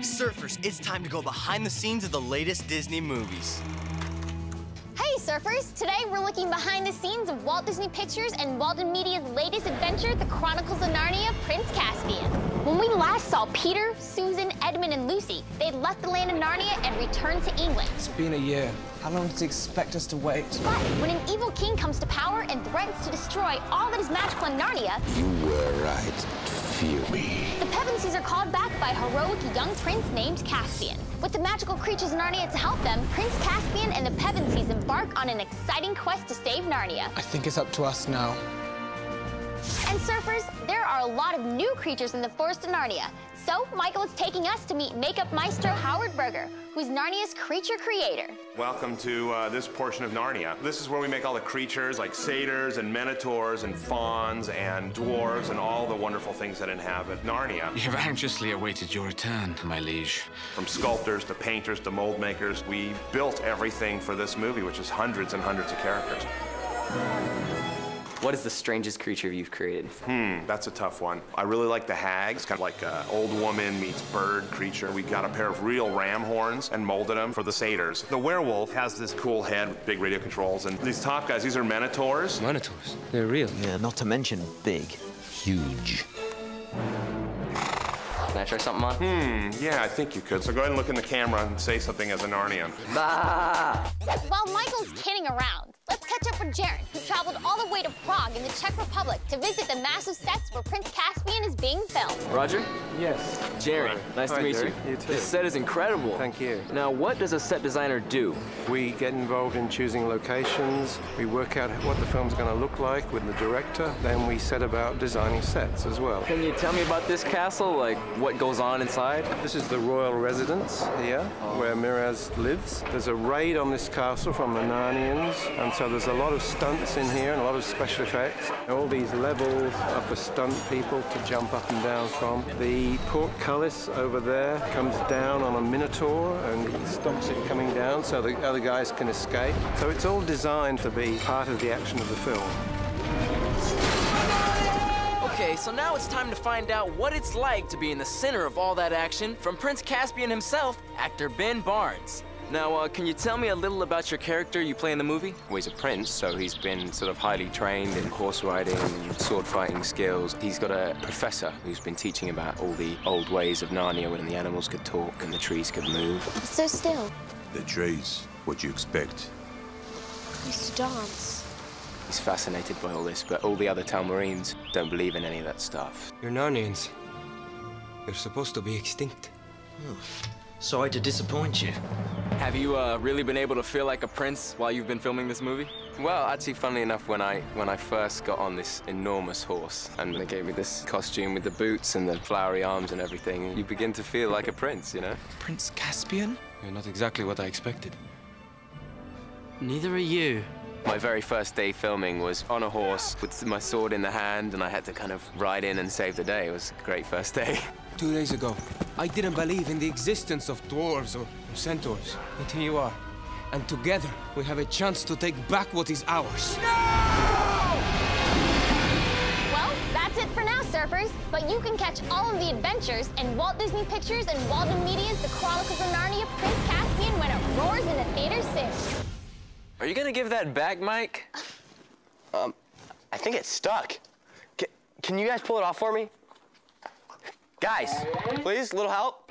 Surfers, it's time to go behind the scenes of the latest Disney movies. Hey surfers! Today we're looking behind the scenes of Walt Disney Pictures and Walden Media's latest adventure, The Chronicles of Narnia, Prince Caspian. When we last saw Peter, Susan, Edmund, and Lucy, they'd left the land of Narnia and returned to England. It's been a year. How long does he expect us to wait? But when an evil king comes to power and threatens to destroy all that is magical in Narnia... You were right to fear me. The Pevensies are called back by a heroic young prince named Caspian. With the magical creatures in Narnia to help them, Prince Caspian and the Pevensies embark on an exciting quest to save Narnia. I think it's up to us now. And surfers, there are a lot of new creatures in the forest of Narnia. So Michael is taking us to meet makeup maestro Howard Berger, who's Narnia's creature creator. Welcome to this portion of Narnia. This is where we make all the creatures like satyrs and minotaurs and fauns and dwarves and all the wonderful things that inhabit Narnia. We have anxiously awaited your return, my liege. From sculptors to painters to mold makers, we built everything for this movie, which is hundreds and hundreds of characters. What is the strangest creature you've created? That's a tough one. I really like the hag. It's kind of like an old woman meets bird creature. We got a pair of real ram horns and molded them for the satyrs. The werewolf has this cool head with big radio controls, and these top guys, these are minotaurs. Minotaurs? They're real. Yeah, not to mention big. Huge. Can I try something on? Yeah, I think you could. So go ahead and look in the camera and say something as a Narnian. Bah! While Michael's kidding around, let's catch up with Jared, who traveled all the way to Prague in the Czech Republic to visit the massive sets where Prince Caspian is being filmed. Roger? Yes. Jared, nice to meet you. You too. This set is incredible. Thank you. Now, what does a set designer do? We get involved in choosing locations. We work out what the film's going to look like with the director. Then we set about designing sets as well. Can you tell me about this castle? Like, what goes on inside? This is the royal residence here, where Miraz lives. There's a raid on this castle from the Narnians, and so there's a lot of stunts in here and a lot of special effects. All these levels are for stunt people to jump up and down from. The portcullis over there comes down on a minotaur and he stops it coming down so the other guys can escape. So it's all designed to be part of the action of the film. Okay, so now it's time to find out what it's like to be in the center of all that action from Prince Caspian himself, actor Ben Barnes. Now, can you tell me a little about your character you play in the movie? Well, he's a prince, so he's been sort of highly trained in horse riding and sword fighting skills. He's got a professor who's been teaching about all the old ways of Narnia when the animals could talk and the trees could move. So still. The trees, what do you expect? I used to dance. He's fascinated by all this, but all the other Talmarines don't believe in any of that stuff. You're Narnians. You're supposed to be extinct. Sorry to disappoint you. Have you really been able to feel like a prince while you've been filming this movie? Well, actually, funnily enough, when I first got on this enormous horse and they gave me this costume with the boots and the flowery arms and everything, you begin to feel like a prince, you know? Prince Caspian? You're not exactly what I expected. Neither are you. My very first day filming was on a horse with my sword in the hand, and I had to kind of ride in and save the day. It was a great first day. 2 days ago, I didn't believe in the existence of dwarves or centaurs. But here you are. And together, we have a chance to take back what is ours. Well, that's it for now, surfers. But you can catch all of the adventures in Walt Disney Pictures and Walden Media's The Chronicles of Narnia, Prince Caspian when it roars in the theaters soon. Are you gonna give that back, Mike? I think it's stuck. Can you guys pull it off for me? Guys, please, little help?